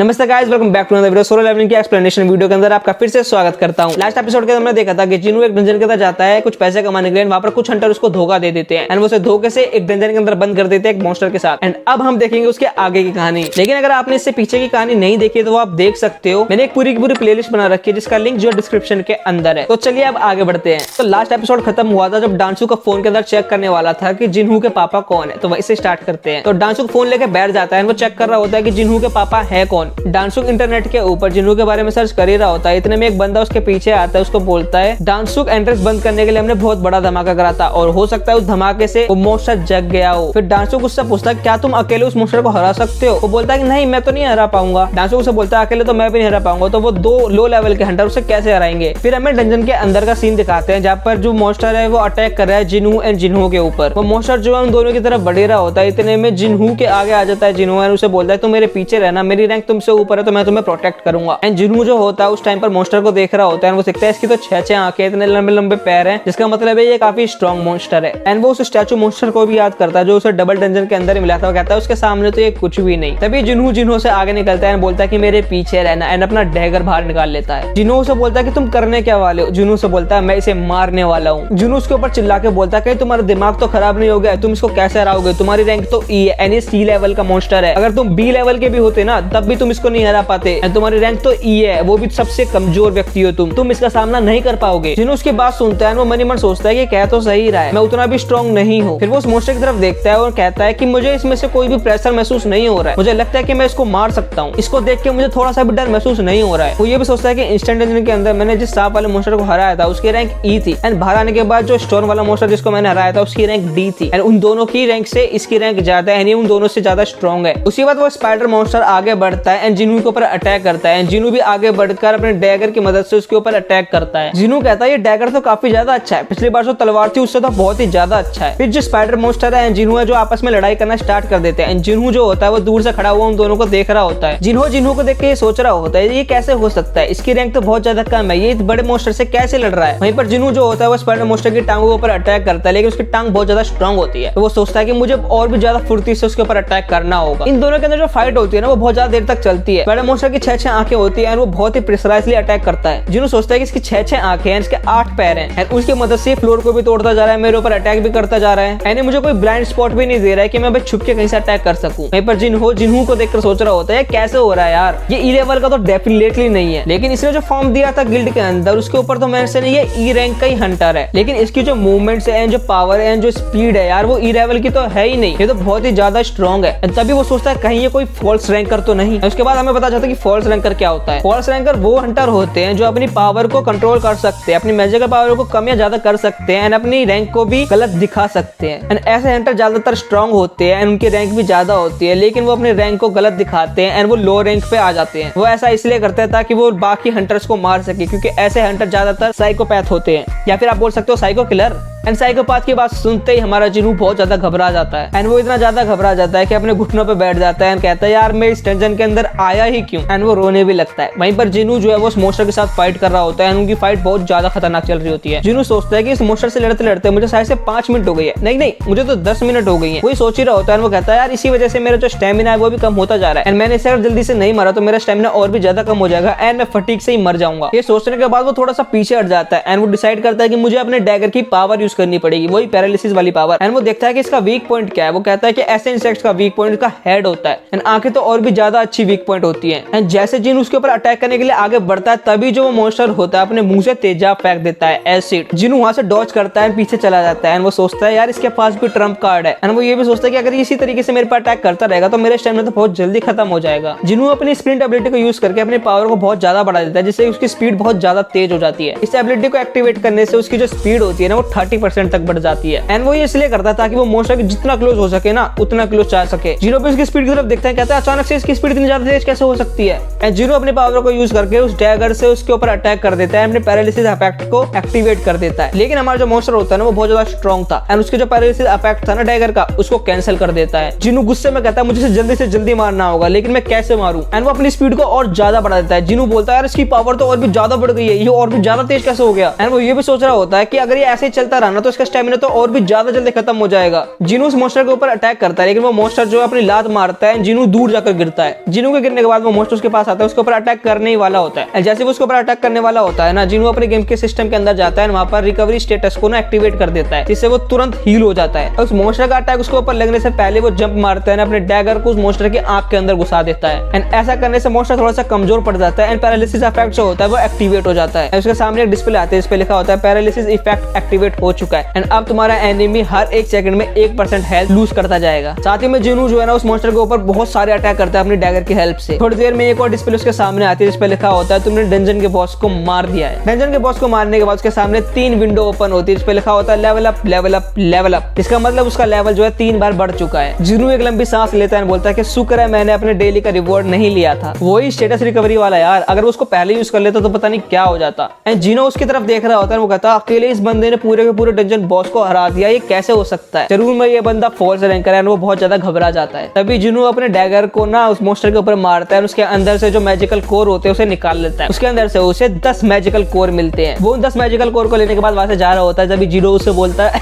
नमस्ते guys, welcome back to another video. Solo Leveling की explanation video के अंदर आपका फिर से स्वागत करता हूं। लास्ट एपिसोड के अंदर हमने देखा था कि जिन्हू एक डंजन के अंदर जाता है कुछ पैसे कमाने के लिए, वहां पर कुछ हंटर उसको धोखा दे देते हैं एंड वो उसे धोखे से एक डंजन के अंदर बंद कर देते हैं एक मॉन्स्टर के साथ। एंड अब हम देखेंगे उसके आगे की कहानी। लेकिन अगर आपने इससे पीछे की कहानी नहीं देखी तो वो आप देख सकते हो। मैंने एक पूरी की पूरी प्लेलिस्ट बना रखी है जिसका लिंक जो डिस्क्रिप्शन के अंदर है। तो चलिए अब आगे बढ़ते हैं। तो लास्ट एपिसोड खत्म हुआ था जब डांसू का फोन के अंदर चेक करने वाला था कि जिन्हू के पापा कौन है। तो वहीं से स्टार्ट करते हैं। तो डांसू फोन लेके बैठ जाता है, वो चेक कर रहा होता है कि जिन्हू के पापा है कौन। डांसू इंटरनेट के ऊपर जिन्हू के बारे में सर्च कर ही रहा होता है। इतने में एक बंदा उसके पीछे आता है, उसको बोलता है डांसू एंट्रेंस बंद करने के लिए हमने बहुत बड़ा धमाका करा था और हो सकता है उस धमाके से वो मॉन्स्टर जग गया हो। फिर डांसू उससे पूछता है क्या तुम अकेले उस मॉन्स्टर को हरा सकते हो। वो बोलता है कि नहीं, मैं तो नहीं हरा पाऊंगा। डांसू उससे बोलता है अकेले तो मैं भी नहीं हरा पाऊंगा। तो वो दो लो लेवल के हंटर उसे कैसे हराएंगे। फिर हमें डंजन के अंदर का सीन दिखाते हैं जहाँ पर जो मॉन्स्टर है वो अटैक कर रहा है जिन्हू एंड जिन्हू के ऊपर। वो मॉन्स्टर जो है उन दोनों की तरफ बढ़ रहा होता है। इतने में जिन्हू के आगे आ जाता है जिन्हू एंड उसे बोलता है तुम मेरे पीछे रहना, मेरी रैंक तुमसे ऊपर है तो मैं तुम्हें प्रोटेक्ट करूंगा। एंड जिन्हू जो होता है उस टाइम पर मॉन्स्टर को देख रहा होता है। वो देखता है इसकी तो छह आंखें, इतने लंबे लंबे पैर हैं, जिसका मतलब है ये काफी स्ट्रॉन्ग मॉन्स्टर है। एंड वो उस स्टैचू मॉन्स्टर को भी याद करता है जो उसे डबल डंजन के अंदर ही मिला था। वो कहता है उसके सामने तो ये कुछ भी नहीं। तभी जिन्हू से आगे निकलता है, बोलता है कि मेरे पीछे रहना एंड अपना डैगर बाहर निकाल लेता है। जिन्हू से बोलता है कि तुम करने क्या वाले हो। जिन्हू से बोलता है मैं इसे मारने वाला हूँ। जिन्हू उसके ऊपर चिल्ला के बोलता है कि तुम्हारा दिमाग तो खराब नहीं हो गया, तुम इसको कैसे हराओगे, तुम्हारी रैंक तो ई है एंड ये सी लेवल का मॉन्स्टर है। अगर तुम बी लेवल के भी होते ना तब भी तुम इसको नहीं हरा पाते एंड तुम्हारी रैंक तो ई है, वो भी सबसे कमजोर व्यक्ति हो तुम इसका सामना नहीं कर पाओगे। जिन्हू उसकी बात सुनता है वो मन ही मन सोचता है कि कह तो सही रहा है, मैं उतना भी स्ट्रॉन्ग नहीं हूँ। फिर वो उस मॉन्स्टर की तरफ देखता है और कहता है कि मुझे इसमें से कोई भी प्रेशर महसूस नहीं हो रहा है, मुझे लगता है कि मैं इसको मार सकता हूँ। इसको देख के मुझे थोड़ा सा भी डर महसूस नहीं हो रहा है। वो ये भी सोचता है कि इंस्टेंट डंजन के अंदर मैंने जिस सांप वाले मॉन्स्टर को हराया था उसकी रैंक ई थी एंड बाहर आने के बाद जो स्टोन वाला मॉन्स्टर जिसको मैंने हराया था उसकी रैंक डी थी एंड उन दोनों की रैंक से इसकी रैंक ज्यादा है, उन दोनों से ज्यादा स्ट्रॉन्ग है। उसके बाद वो स्पाइडर मॉन्स्टर आगे बढ़ता है एंड जिन्हू के ऊपर अटैक करता है। जिन्हू भी आगे बढ़कर अपने डैगर की मदद से उसके ऊपर अटैक करता है। जिन्हू कहता है ये डैगर तो काफी ज्यादा अच्छा है, पिछली बार जो तलवार थी उससे तो बहुत ही ज्यादा अच्छा है। फिर जो स्पाइडर मॉन्स्टर है जिन्हू है जो आपस में लड़ाई करना स्टार्ट कर देते हैं। जिन्हू जो होता है वो दूर से खड़ा हुआ उन दोनों को देख रहा होता है। जिन्हू को देख के ये सोच रहा होता है ये कैसे हो सकता है, इसकी रैंक तो बहुत ज्यादा कम है, ये बड़े मॉन्स्टर से कैसे लड़ रहा है। वहीं पर जिन्हू जो होता है वो स्पाइडर मॉन्स्टर की टांगों के ऊपर अटैक करता है, लेकिन उसकी टांग बहुत ज्यादा स्ट्रॉन्ग होती है। तो वो सोचता है कि मुझे और भी ज्यादा फुर्ती से उसके ऊपर अटैक करना होगा। इन दोनों के अंदर जो फाइट होती है ना वो बहुत ज्यादा देर तक चलती है। स्पाइडर मॉन्स्टर की छह आंखें होती है और वो बहुत ही प्रेशराइजली अटैक करता है। जिन्हू सोचता है कि इसकी छह आंखें हैं, इसके 8 पैर हैं, उसकी मदद से फ्लोर को भी तोड़ता जा रहा है, मेरे ऊपर अटैक भी करता जा रहा है एंड मुझे कोई ब्लाइंड स्पॉट भी नहीं दे रहा है कि मैं बस छुप के कहीं से अटैक कर सकूं। वहीं पर जिन्हू को देखकर सोच रहा होता है कैसे हो रहा है यार, ये ई लेवल का तो डेफिनेटली नहीं है, लेकिन इसने जो फॉर्म दिया था गिल्ड के अंदर उसके ऊपर तो मेरे से नहीं, ये ई रैंक का ही हंटर है, लेकिन इसकी जो मूवमेंट्स है, जो पावर है, जो स्पीड है यार वो ई लेवल की तो है ही नहीं, ये तो बहुत ही ज्यादा स्ट्रॉन्ग है। तभी वो सोचता है कहीं ये कोई फॉल्स रैंकर तो नहीं। उसके बाद हमें पता चलता है कि फॉल्स रैंकर क्या होता है। फॉल्स रैंकर वो हंटर होते हैं जो अपनी पावर को कंट्रोल कर सकते हैं, अपनी मैजिकल पावर को कम या ज्यादा कर सकते हैं एंड अपनी रैंक को भी गलत दिखा सकते हैं। एंड ऐसे हंटर ज्यादातर स्ट्रॉन्ग होते हैं एंड उनकी रैंक भी ज्यादा होती है, लेकिन वो अपनी रैंक को गलत दिखाते हैं एंड वो लो रैंक पे आ जाते हैं। वो ऐसा इसलिए करते हैं ताकि वो बाकी हंटर्स को मार सके, क्योंकि ऐसे हंटर ज्यादातर साइकोपैथ होते हैं या फिर आप बोल सकते हो साइको किलर। एंड साइकोपैथ की बात सुनते ही हमारा जिन्हू बहुत ज्यादा घबरा जाता है एंड वो इतना ज्यादा घबरा जाता है कि अपने घुटनों पे बैठ जाता है एंड कहता है यार मैं इस डंजन के अंदर आया ही क्यों, एंड वो रोने भी लगता है। वहीं पर जिन्हू जो है वो उस मॉन्स्टर के साथ फाइट कर रहा होता है एंड उनकी फाइट बहुत ज्यादा खतरनाक चल रही होती है। जिन्हू सोचता है कि इस मॉन्स्टर से लड़ते लड़ते मुझे शायद से 5 मिनट हो गई है, नहीं मुझे तो 10 मिनट हो गई है, वही सोच ही रहा होता है। वो कहता है यार इसी वजह से मेरा जो स्टेमिना है वो भी कम होता जा रहा है एंड मैंने इसे अगर जल्दी से नहीं मारा तो मेरा स्टेमिना और भी ज्यादा कम हो जाएगा एंड मैं फटीग से ही मर जाऊंगा। ये सोचने के बाद वो थोड़ा सा पीछे हट जाता है एंड वो डिसाइड करता है कि मुझे अपने डैगर की पावर यूज करनी पड़ेगी, वही पैरालिसिस वाली पावर। एंड वो देखता है कि इसका वीक पॉइंट क्या है। वो कहता है कि ऐसे इंसेक्ट्स का वीक पॉइंट इसका हेड होता है एंड आंखें तो और भी ज्यादा अच्छी वीक पॉइंट होती है। एंड जैसे जिन्हू उसके ऊपर अटैक करने के लिए आगे बढ़ता है तभी जो वो मॉन्स्टर होता है अपने मुंह से तेजाब फेंक देता है, एसिड। जिन्हू वहां से डॉज करता है, पीछे चला जाता है एंड वो सोचता है यार इसके पास भी ट्रम्प कार्ड है एंड वो ये भी सोचता है कि अगर इसी तरीके से मेरे पर अटैक करता रहेगा तो मेरे स्टेमिना तो बहुत जल्दी खत्म हो जाएगा। जिन्हू अपनी स्प्रिंट एबिलिटी को यूज करके अपनी पावर को बहुत ज्यादा बढ़ा देता है, जिससे उसकी स्पीड बहुत ज्यादा तेज हो जाती है। इस एबिलिटी को एक्टिवेट करने से उसकी जो स्पीड होती है ना वो 30% तक बढ़ जाती है एंड वो ये इसलिए करता है ताकि वो मॉन्स्टर के जितना क्लोज हो सके ना उतना क्लोज जा सके। जिन्हू भी उसकी स्पीड की तरफ देखता है, कहता है अचानक से इसकी स्पीड इतनी ज्यादा तेज कैसे हो सकती है। एंड जिन्हू अपनी पावर को यूज करके उस डैगर से उसके ऊपर अटैक कर देता है, अपने पैरालिसिस इफेक्ट को एक्टिवेट कर देता है। लेकिन हमारा जो मॉन्स्टर होता है ना वो बहुत ज्यादा स्ट्रॉन्ग था एंड उसके जो पैरालिसिस इफेक्ट था ना डैगर का उसको कैंसिल कर देता है। जिन्हू गुस्से में कहता है मुझे जल्दी से जल्दी मारना होगा, लेकिन मैं कैसे मारूं। एंड वो अपनी स्पीड को और ज्यादा बढ़ा देता है। जिन्हू बोलता है यार इसकी पावर तो और भी ज्यादा बढ़ गई है, ये और भी ज्यादा तेज कैसे हो गया। एंड वो ये भी सोच रहा होता है कि अगर ये ऐसे ही चलता रहा ना तो इसका स्टेमिना तो और भी ज्यादा जल्दी खत्म हो जाएगा। जिन्हू उस मॉन्स्टर के ऊपर अटैक करता है, लेकिन वो मॉन्स्टर जो अपनी लात मारता है जिन्हू दूर जाकर गिरता है। जिन्हू जिनू के गिरने के बाद वो मोस्टर उसके पास आता है, उसके ऊपर अटैक करने ही वाला होता है। जैसे वो उसके ऊपर अटैक करने वाला होता है ना, जिनू अपने गेम के सिस्टम के अंदर जाता है, वहां पर रिकवरी स्टेटस को ना एक्टिवेट कर देता है, जिससे वो तुरंत हील हो जाता है। उस मोस्टर का अटैक उसके ऊपर लगने से पहले वो जंप मारता है ना, अपने डैगर को उस मोस्टर की आंख के अंदर घुसा देता है। एंड ऐसा करने से मोस्टर थोड़ा सा कमजोर पड़ जाता है एंड पैरालिसिस इफेक्ट जो होता है वो एक्टिवेट हो जाता है। उसके सामने एक डिस्प्ले आता है, इस पे लिखा होता है पैरालिसिस इफेक्ट एक्टिवेट हो चुका है। एंड अब तुम्हारा एनिमी हर 1 सेकंड में 1% हेल्थ लूज करता जाएगा। साथ ही में जिनू जो है ना, उस मोस्टर के ऊपर बहुत सारे अटैक करता है अपनी डैगर की हेल्प से। थोड़ी देर में एक और डिस्प्ले उसके सामने आती है, जिस पे लिखा होता है तुमने डंजन के बॉस को मार दिया है। डंजन के बॉस को मारने के बाद उसके सामने 3 विंडो ओपन होती है, जिस पे लिखा होता है level up level up level up. इसका मतलब उसका लेवल जो है 3 बार बढ़ चुका है। जिनू एक लंबी सांस लेता है, बोलता है कि शुक्र है मैंने अपने डेली का रिवॉर्ड नहीं लिया था। वही स्टेटस रिकवरी वाला यार, अगर उसको पहले यूज कर लेता तो पता नहीं क्या हो जाता। एंड जिनो उसकी तरफ देख रहा होता है, वो कहता अकेले इस बंदे ने पूरे के पूरे डंजन बॉस को हरा दिया, ये कैसे हो सकता है? जरूर में ये बंदा फॉल्स रैंकर है। वो बहुत ज्यादा घबरा जाता है। तभी जिनो अपने डैगर को ना उस मोस्टर के ऊपर मारता है, उसके अंदर से जो मैजिकल कोर होते हैं उसे निकाल लेता है। उसके अंदर से उसे 10 मैजिकल कोर मिलते हैं। वो 10 मैजिकल कोर को लेने के बाद वहां से जा रहा होता है, तभी जिनो उससे बोलता है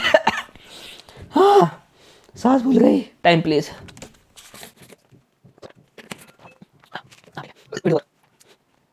हाँ सांस भूल गई, टाइम प्लीज।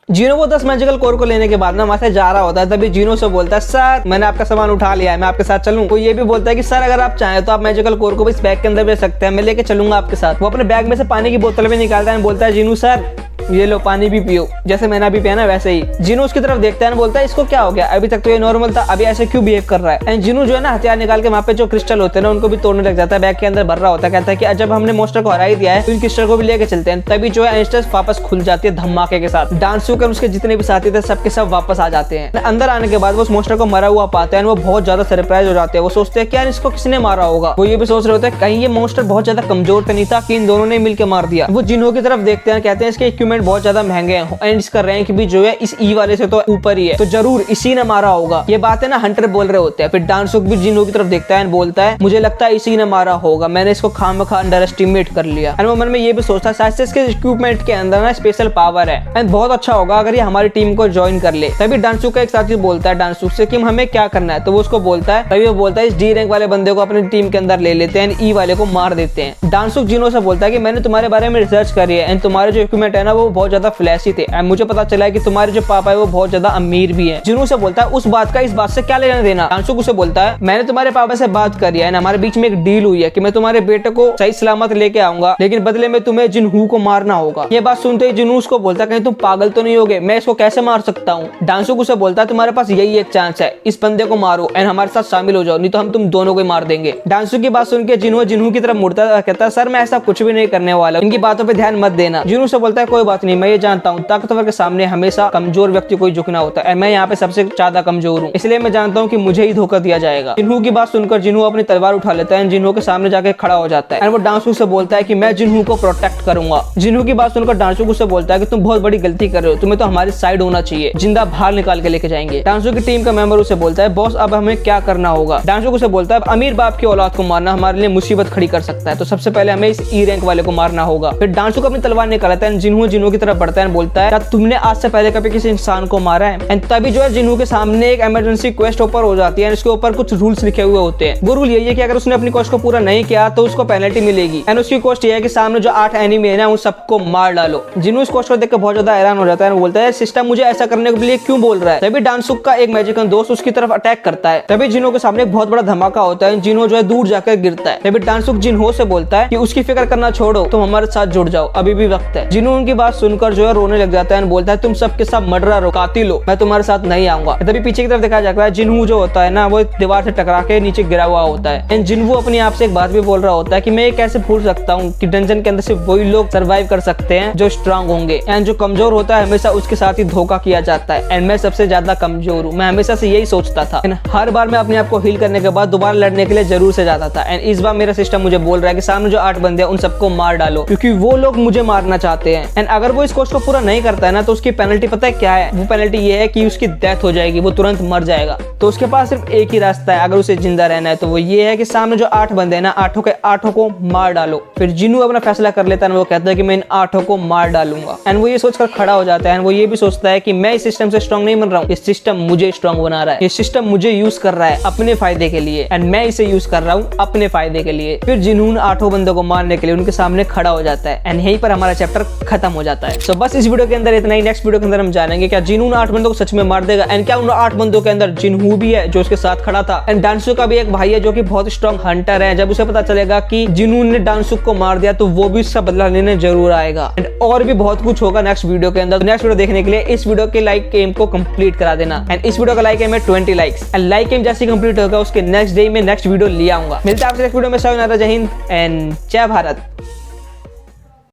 जिनो वो 10 मैजिकल कोर को लेने के बाद ना वहां से जा रहा होता है, तभी जिनो से बोलता है सर मैंने आपका सामान उठा लिया है, मैं आपके साथ चलूं? वो ये भी बोलता है कि सर अगर आप चाहें तो आप मैजिकल कोर को भी इस बैग के अंदर भेज सकते हैं, मैं लेके चलूंगा आपके साथ। वो अपने बैग में से पानी की बोतल भी निकालता है, बोलता है जिनो सर ये लो पानी भी पियो, जैसे मैंने अभी पिया ना वैसे ही। जिनो उसकी तरफ देखता है ना, बोलता है इसको क्या हो गया, अभी तक तो ये नॉर्मल था, अभी ऐसे क्यों बिहेव कर रहा है? एंड जिनो जो है ना हथियार निकाल के वहाँ पे जो क्रिस्टल होते हैं ना उनको भी तोड़ने लग जाता है, बैग के अंदर भर रहा होता है। कहता है कि जब हमने मोस्टर को हरा ही दिया है तो इन क्रिस्टल को भी लेके चलते हैं। तभी जो है इंस्टेंस वापस खुल जाती है धमाके के साथ। डांसू कर उसके जितने भी साथी थे सबके सब वापस आ जाते हैं। अंदर आने के बाद वो उस मोस्टर को मरा हुआ पाते हैं, वो बहुत ज्यादा सरप्राइज हो जाते हैं। वो सोचते हैं कि यार इसको किसने मारा होगा। वो ये भी सोच रहे होते हैं कहीं ये मोस्टर बहुत ज्यादा कमजोर तो नहीं था कि इन दोनों ने मिलकर मार दिया। वो जिनो की तरफ देखते हैं, कहते हैं इसके इक्विपमेंट बहुत ज्यादा महंगे हैं एंड इसका रैंक भी जो है इस ई वाले से तो ऊपर ही है, तो जरूर इसी ने मारा होगा। ये बातें ना हंटर बोल रहे होते हैं। फिर डांसुक भी जिनो की तरफ देखता है, बोलता है मुझे लगता है इसी ने मारा होगा, मैंने इसको खामखा अंडर एस्टिमेट कर लिया। एंड वो मन में ये भी सोचता है शायद से इसके इक्विपमेंट के अंदर ना स्पेशल पावर है एंड बहुत अच्छा होगा अगर ये हमारी टीम को ज्वाइन कर ले। तभी डांसुक का एक साथी बोलता है डांसुक से कि हमें क्या करना है, तो वो उसको बोलता है, तभी वो बोलता है इस डी रैंक वाले बंदे को अपनी टीम के अंदर ले लेते हैं, ई वाले को मार देते हैं। डांसुक जिनो से बोलता है कि मैंने तुम्हारे बारे में रिसर्च करी है एंड तुम्हारे जो इक्विपमेंट है ना वो बहुत ज्यादा फ्लैशी थे एंड मुझे पता चला है कि तुम्हारे जो पापा है वो बहुत ज्यादा अमीर भी है। जिनो से बोलता है उस बात का इस बात से क्या लेना देना? डांसुक उसे बोलता है मैंने तुम्हारे पापा से बात करी है, हमारे बीच में एक डील हुई है कि मैं तुम्हारे बेटे को सही सलामत लेके आऊंगा, लेकिन बदले में तुम्हें जिनहू को मारना होगा। ये बात सुनते ही जिनू उसको बोलता है कहीं तुम पागल तो नहीं होगे, मैं इसको कैसे मार सकता हूँ? डांसुक उसे बोलता है तुम्हारे पास यही एक चांस है, इस बंदे को मारो एंड हमारे साथ शामिल हो जाओ, नहीं तो हम तुम दोनों को ही मार देंगे। डांसुक की बात सुन के जिनहू की तरफ मुड़ता है, कहता है सर मैं ऐसा कुछ भी नहीं करने वाला, इनकी बातों पे ध्यान मत देना। जिनू से बोलता है कोई बात नहीं, मैं ये जानता हूँ ताकतवर के सामने हमेशा कमजोर व्यक्ति को झुकना होता है, मैं यहाँ पे सबसे ज्यादा कमजोर हूँ, इसलिए मैं जानता हूँ कि मुझे ही धोखा दिया जाएगा। जिनहू की बात सुनकर जिनहू अपनी तलवार उठा लेता है, जिनहू के सामने जाके खड़ा हो जाता है और वो डांसुक से बोलता है कि मैं जिनहू को प्रोटेक्ट करूंगा। जिनहू की बात सुनकर डांसुक उससे बोलता है कि तुम बहुत बड़ी गलती कर रहे हो, तुम्हें तो हमारी साइड होना चाहिए, जिंदा बाहर निकाल के लेके जाएंगे। डांसुक की टीम का मेंबर उसे बोलता है बॉस अब हमें क्या करना होगा? डांसुक उसे बोलता है अमीर बाप की औलाद को मारना हमारे लिए मुसीबत खड़ी कर सकता है, तो सबसे पहले हमें इस ई रैंक वाले को मारना होगा। फिर डांसुक अपनी तलवार निकालता है, जिनहू की तरफ बढ़ता है, बोलता है क्या तुमने आज से पहले कभी किसी इंसान को मारा है? एंड तभी जो है जिनहू के सामने एक इमरजेंसी क्वेस्ट ऊपर हो जाती है, इसके ऊपर कुछ रूल्स लिखे हुए होते हैं। वो रूल यही है कि अगर उसने अपनी क्वेस्ट को पूरा नहीं किया तो उसको पेनल्टी मिलेगी एंड उसकी क्वेस्ट ये है कि सामने जो 8 एनिमी है ना उन सबको मार डालो। जिनहू इस क्वेस्ट को देखकर बहुत ज्यादा हैरान हो जाता है, बोलता है सिस्टम मुझे ऐसा करने के लिए क्यों बोल रहा है? तभी डांसुक का एक मैजिकल दोस्त उसकी तरफ अटैक करता है, तभी जिनहू के सामने एक बहुत बड़ा धमाका होता है, जिनहू जो है दूर जाकर गिरता है। तभी डांसुक जिनहू से बोलता है कि उसकी फिक्र करना छोड़ो, तुम हमारे साथ जुड़ जाओ, अभी भी वक्त है। जिनहू उनकी बात सुनकर जो है रोने लग जाता है, बोलता है तुम सबके सब मर्डरर हो, कातिल हो, मैं तुम्हारे साथ नहीं आऊंगा। तभी पीछे की तरफ देखा जाता है जिनहू जो होता है ना वो दीवार से टकरा के नीचे गिरा हुआ होता है एंड जिनहू अपने आप से एक बात भी बोल रहा होता है कि मैं ये कैसे भूल सकता हूँ कि डंजन के अंदर सिर्फ वही लोग सर्वाइव कर सकते हैं जो स्ट्रांग होंगे एंड जो कमजोर होता है हमेशा उसके साथ ही धोखा किया जाता है एंड मैं सबसे ज्यादा कमजोर हूँ। मैं हमेशा से यही सोचता था एंड हर बार मैं अपने आप को हील करने के बाद दोबारा लड़ने के लिए जरूर से जाता था एंड इस बार मेरा सिस्टम मुझे बोल रहा है कि सामने जो 8 बंदे हैं उन सबको मार डालो क्योंकि वो लोग मुझे मारना चाहते हैं एंड अगर वो इस कोर्स को पूरा नहीं करता है ना तो उसकी पेनल्टी पता है क्या है? वो पेनल्टी ये है कि उसकी डेथ हो जाएगी, वो तुरंत मर जाएगा। तो उसके पास सिर्फ एक ही रास्ता है अगर उसे जिंदा रहना है, तो वो ये है कि सामने जो 8 बंदे हैं ना 8 के 8 को मार डालो। फिर जिनू अपना फैसला कर लेता है, वो कहता है कि मैं इन 8 को मार डालूंगा एंड वो ये सोचकर खड़ा हो जाता है। वो ये भी सोचता है कि मैं इस सिस्टम से स्ट्रांग नहीं बन रहा हूँ, इस सिस्टम मुझे स्ट्रांग बना रहा है, ये सिस्टम मुझे यूज कर रहा है अपने फायदे के लिए एंड मैं इसे यूज कर रहा हूँ अपने फायदे के लिए। फिर जिनू 8 बंदों को मारने के लिए उनके सामने खड़ा हो जाता है एंड यहीं पर हमारा चैप्टर खत्म हो जाता है। सो बस इस वीडियो के अंदर इतना ही। नेक्स्ट वीडियो के अंदर हम जानेंगे क्या जिनू 8 बंदों को सच में मार देगा, एंड क्या उन 8 बंदों के अंदर जिनहू भी है जो उसके साथ खड़ा था, एंड डांसुक का भी एक भाई है जो कि बहुत स्ट्रॉन्ग हंटर है। जब उसे पता चलेगा कि जिनू ने डांसुक को मार दिया तो वो भी उसका बदला लेने जरूर आएगा, एंड और भी बहुत कुछ होगा नेक्स्ट वीडियो के अंदर। नेक्स्ट वीडियो देखने के लिए इस वीडियो के लाइक एम को कंप्लीट करा देना, एंड इस वीडियो का लाइक एम है 20 लाइक्स, एंड लाइक एम जैसे कंप्लीट होगा उसके नेक्स्ट डे में नेक्स्ट वीडियो ले आऊंगा। मिलते हैं आपसे नेक्स्ट वीडियो में। सायोनारा, जय हिंद एंड जय भारत।